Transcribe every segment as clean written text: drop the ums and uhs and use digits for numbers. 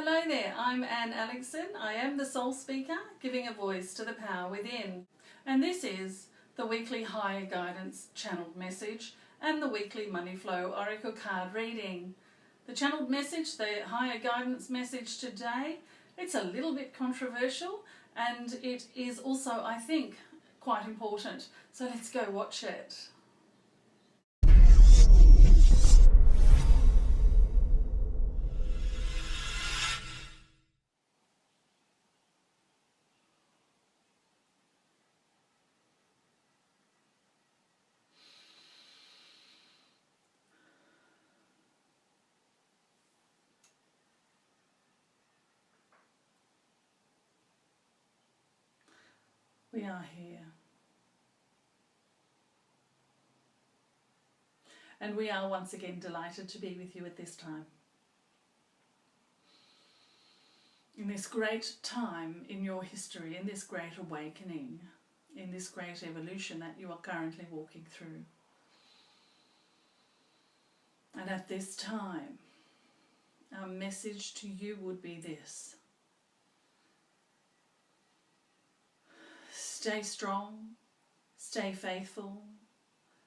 Hello there, I'm Aleckson. I am the Soul Speaker, giving a voice to the power within. And this is the weekly Higher Guidance channeled message and the weekly Money Flow Oracle card reading. The channeled message, the Higher Guidance message today, it's a little bit controversial and it is also, I think, quite important. So let's go watch it. We are here. And we are once again delighted to be with you at this time. In this great time in your history, in this great awakening, in this great evolution that you are currently walking through. And at this time, our message to you would be this. Stay strong, stay faithful,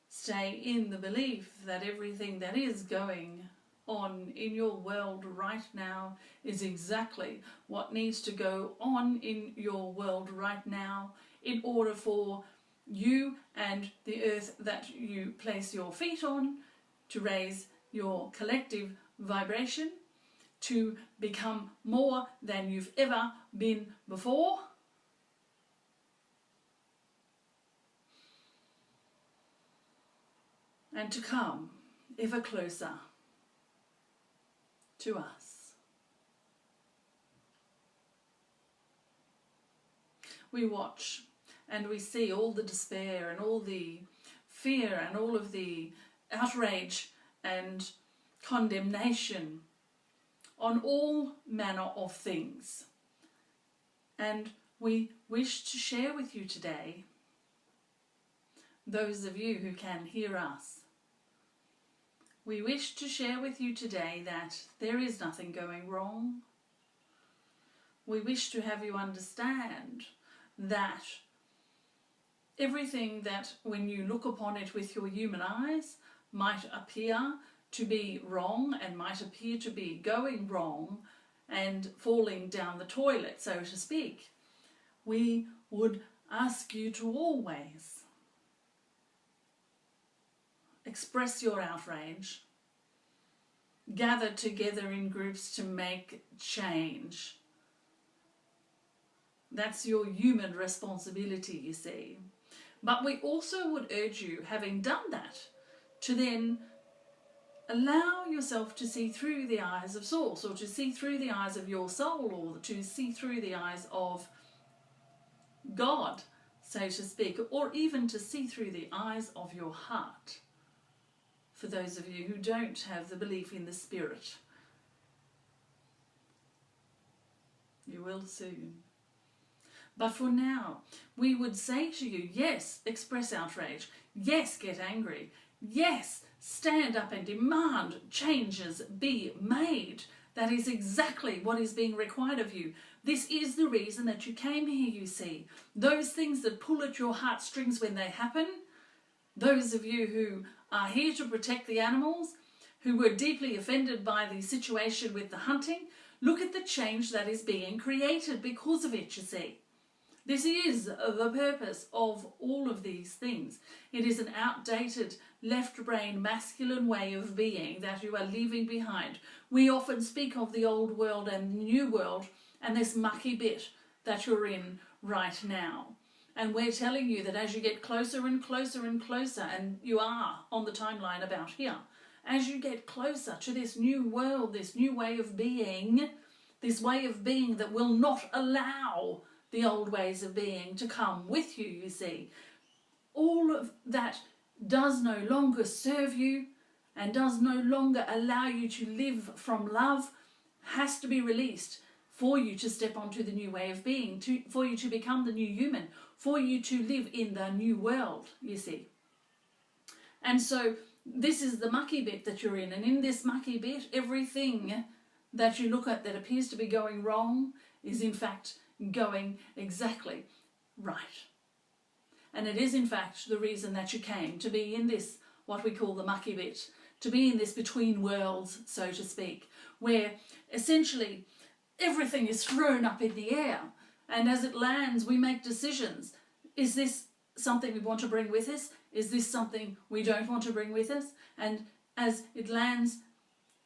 stay in the belief that everything that is going on in your world right now is exactly what needs to go on in your world right now in order for you and the earth that you place your feet on to raise your collective vibration, to become more than you've ever been before. And to come ever closer to us. We watch and we see all the despair and all the fear and all of the outrage and condemnation on all manner of things. And we wish to share with you today, those of you who can hear us, we wish to share with you today that there is nothing going wrong. We wish to have you understand that everything that when you look upon it with your human eyes might appear to be wrong and might appear to be going wrong and falling down the toilet, so to speak. We would ask you to always express your outrage, gather together in groups to make change. That's your human responsibility, you see. But we also would urge you, having done that, to then allow yourself to see through the eyes of Source, or to see through the eyes of your soul, or to see through the eyes of God, so to speak, or even to see through the eyes of your heart. For those of you who don't have the belief in the spirit, you will soon. But for now, we would say to you, yes, express outrage. Yes, get angry. Yes, stand up and demand changes be made. That is exactly what is being required of you. This is the reason that you came here, you see. Those things that pull at your heartstrings when they happen, those of you who are here to protect the animals, who were deeply offended by the situation with the hunting, look at the change that is being created because of it, you see. This is the purpose of all of these things. It is an outdated, left-brain, masculine way of being that you are leaving behind. We often speak of the old world and the new world and this mucky bit that you're in right now. And we're telling you that as you get closer and closer and closer, and you are on the timeline about here, as you get closer to this new world, this new way of being, this way of being that will not allow the old ways of being to come with you, you see, all of that does no longer serve you and does no longer allow you to live from love has to be released for you to step onto the new way of being, for you to become the new human, for you to live in the new world, you see. And so this is the mucky bit that you're in, and in this mucky bit, everything that you look at that appears to be going wrong is in fact going exactly right. And it is in fact the reason that you came, to be in this, what we call the mucky bit, to be in this between worlds, so to speak, where essentially everything is thrown up in the air. And as it lands, we make decisions. Is this something we want to bring with us? Is this something we don't want to bring with us? And as it lands,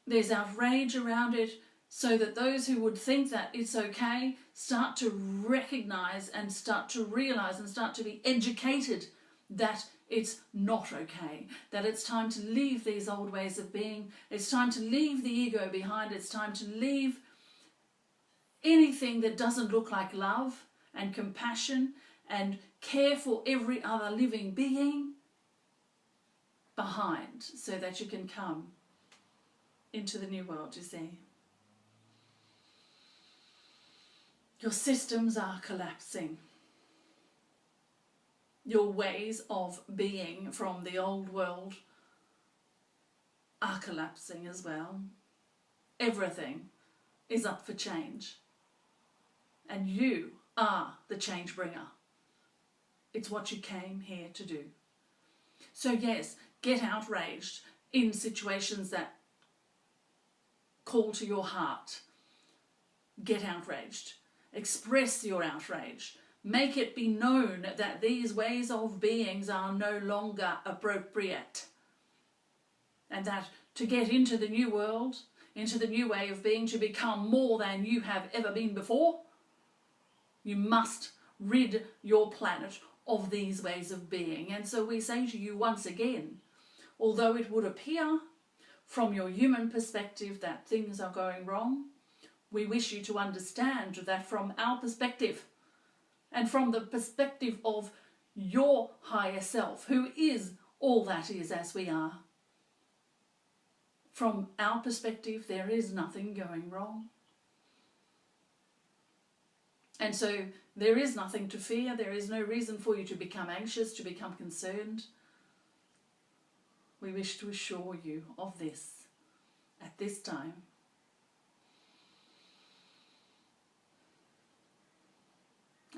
there's outrage around it, so that those who would think that it's okay start to recognise and start to realise and start to be educated that it's not okay, that it's time to leave these old ways of being, it's time to leave the ego behind, it's time to leave anything that doesn't look like love and compassion and care for every other living being behind, so that you can come into the new world, you see. Your systems are collapsing. Your ways of being from the old world are collapsing as well. Everything is up for change. And you are the change bringer. It's what you came here to do. So yes, get outraged in situations that call to your heart. Get outraged. Express your outrage. Make it be known that these ways of beings are no longer appropriate. And that to get into the new world, into the new way of being, to become more than you have ever been before, you must rid your planet of these ways of being. And so we say to you once again, although it would appear from your human perspective that things are going wrong, we wish you to understand that from our perspective, and from the perspective of your higher self, who is all that is as we are, from our perspective, there is nothing going wrong. And so there is nothing to fear. There is no reason for you to become anxious, to become concerned. We wish to assure you of this at this time.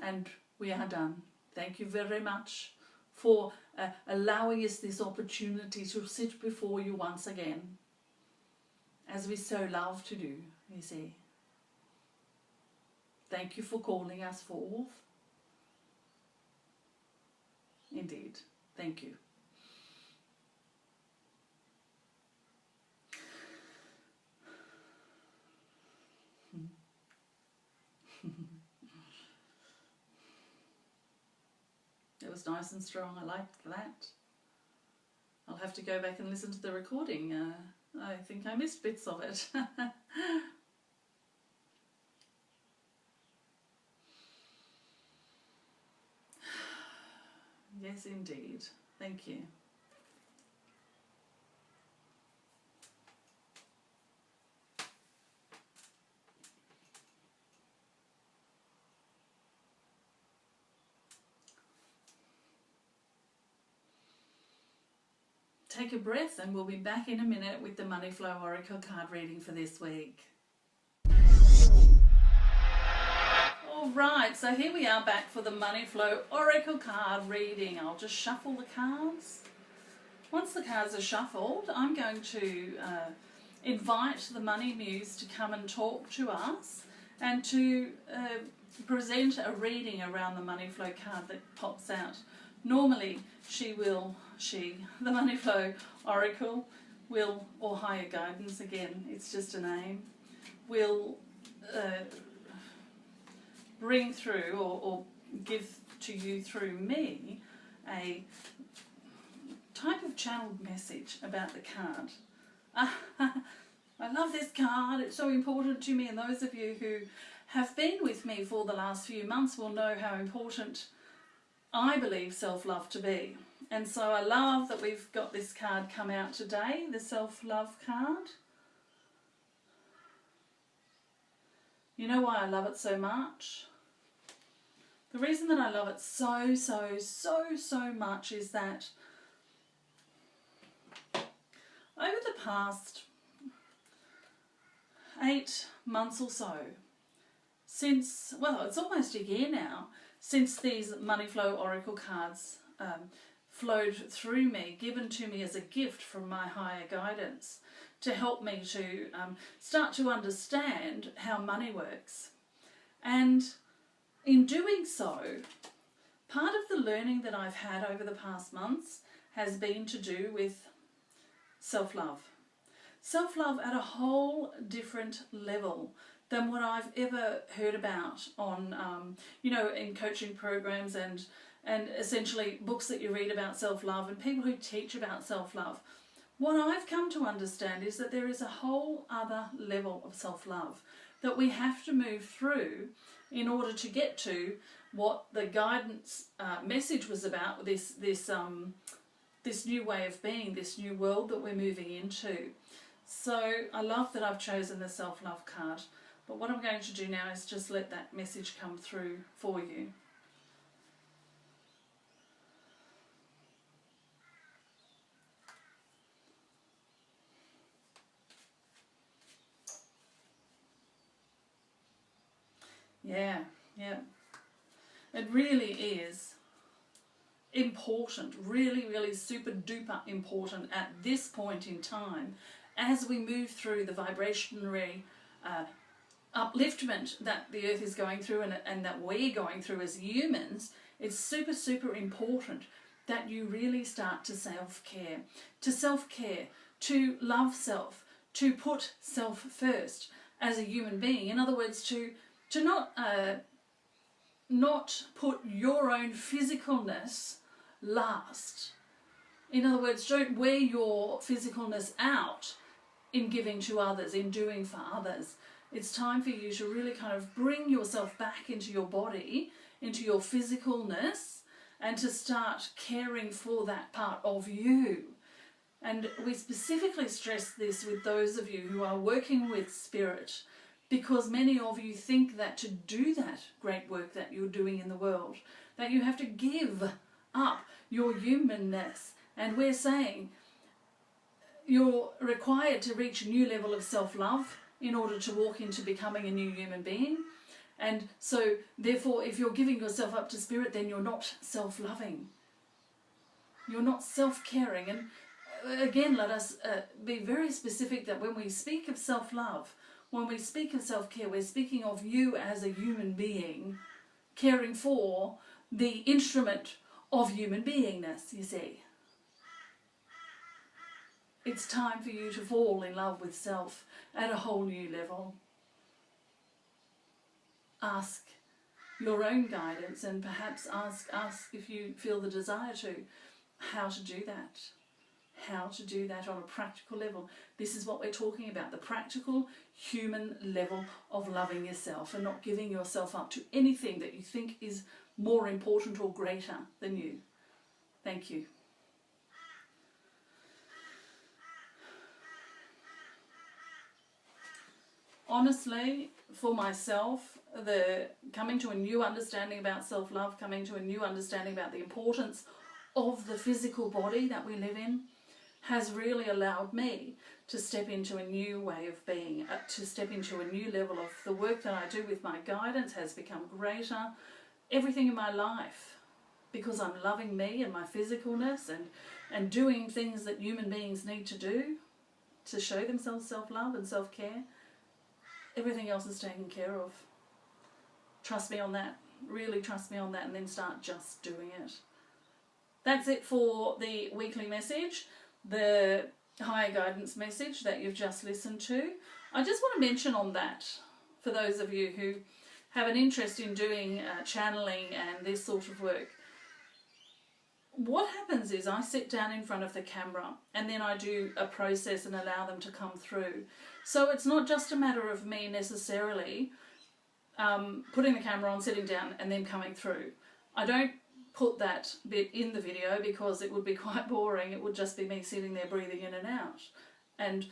And we are done. Thank you very much for allowing us this opportunity to sit before you once again, as we so love to do, you see. Thank you for calling us forth. Indeed. Thank you. It was nice and strong. I liked that. I'll have to go back and listen to the recording. I think I missed bits of it. Yes, indeed. Thank you. Take a breath and we'll be back in a minute with the Money Flow Oracle card reading for this week. Alright, so here we are back for the Money Flow Oracle card reading. I'll just shuffle the cards. Once the cards are shuffled, I'm going to invite the Money Muse to come and talk to us and to present a reading around the Money Flow card that pops out. Normally the Money Flow Oracle will, or Higher Guidance, again, it's just a name, will bring through or give to you through me a type of channeled message about the card. I love this card, it's so important to me, and those of you who have been with me for the last few months will know how important I believe self-love to be. And so I love that we've got this card come out today, the self-love card. You know why I love it so much? The reason that I love it so much is that over the past 8 months or so since, well, it's almost a year now, since these money flow oracle cards flowed through me, given to me as a gift from my higher guidance to help me to start to understand how money works. And in doing so, part of the learning that I've had over the past months has been to do with self-love. Self-love at a whole different level than what I've ever heard about on, in coaching programs and essentially books that you read about self-love and people who teach about self-love. What I've come to understand is that there is a whole other level of self-love that we have to move through in order to get to what the guidance message was about, this new way of being, this new world that we're moving into. So I love that I've chosen the self-love card. But what I'm going to do now is just let that message come through for you. Yeah. It really is important, really super duper important at this point in time as we move through the vibrationary upliftment that the earth is going through and that we're going through as humans. It's super important that you really start to self-care, to love self, to put self first as a human being. In other words, to not put your own physicalness last. In other words, don't wear your physicalness out in giving to others, in doing for others. It's time for you to really kind of bring yourself back into your body, into your physicalness, and to start caring for that part of you. And we specifically stress this with those of you who are working with spirit, because many of you think that to do that great work that you're doing in the world, that you have to give up your humanness. And we're saying you're required to reach a new level of self-love in order to walk into becoming a new human being. And so, therefore, if you're giving yourself up to spirit, then you're not self-loving. You're not self-caring. And again, let us be very specific that when we speak of self-love, when we speak of self-care, we're speaking of you as a human being caring for the instrument of human beingness, you see. It's time for you to fall in love with self at a whole new level. Ask your own guidance and perhaps ask if you feel the desire to, how to do that. How to do that on a practical level. This is what we're talking about, the practical human level of loving yourself and not giving yourself up to anything that you think is more important or greater than you. Thank you. Honestly, for myself, the coming to a new understanding about self-love, coming to a new understanding about the importance of the physical body that we live in, has really allowed me to step into a new way of being, to step into a new level of the work that I do with my guidance has become greater. Everything in my life, because I'm loving me and my physicalness and doing things that human beings need to do to show themselves self-love and self-care, everything else is taken care of. Trust me on that. Really trust me on that, and then start just doing it. That's it for the weekly message, the higher guidance message that you've just listened to. I just want to mention on that, for those of you who have an interest in doing channeling and this sort of work, what happens is I sit down in front of the camera and then I do a process and allow them to come through. So it's not just a matter of me necessarily putting the camera on, sitting down and then coming through. I don't put that bit in the video because it would be quite boring. It would just be me sitting there breathing in and out and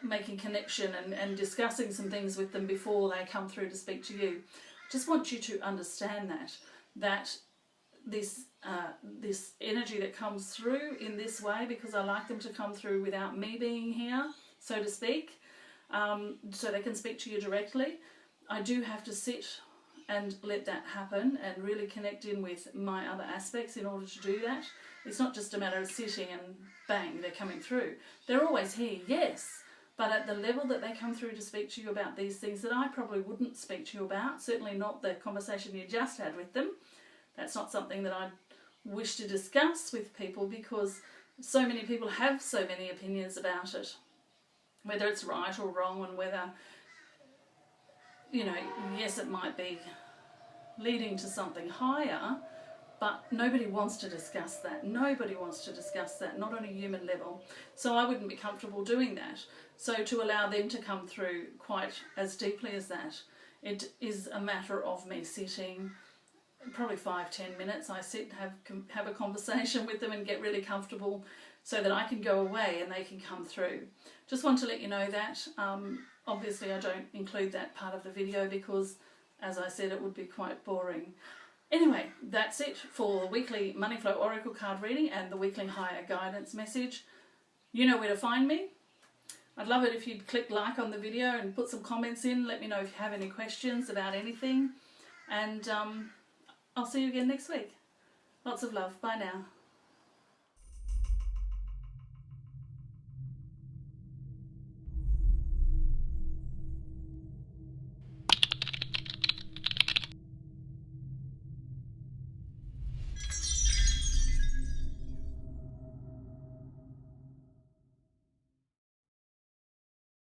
making connection and discussing some things with them before they come through to speak to you. Just want you to understand that this energy that comes through in this way, because I like them to come through without me being here, so to speak, so they can speak to you directly. I do have to sit and let that happen and really connect in with my other aspects in order to do that. It's not just a matter of sitting and bang, they're coming through. They're always here, yes, but at the level that they come through to speak to you about these things that I probably wouldn't speak to you about, certainly not the conversation you just had with them. That's not something that I wish to discuss with people, because so many people have so many opinions about it, whether it's right or wrong, and whether, you know, yes, it might be leading to something higher, but nobody wants to discuss that. Nobody wants to discuss that, not on a human level. So I wouldn't be comfortable doing that. So to allow them to come through quite as deeply as that, it is a matter of me sitting, probably 5-10 minutes. I sit, have a conversation with them and get really comfortable so that I can go away and they can come through. Just want to let you know that. Obviously I don't include that part of the video because, as I said, it would be quite boring. Anyway, that's it for the weekly Money Flow Oracle card reading and the weekly higher guidance message. You know where to find me. I'd love it if you'd click like on the video and put some comments in. Let me know if you have any questions about anything. And I'll see you again next week. Lots of love. Bye now.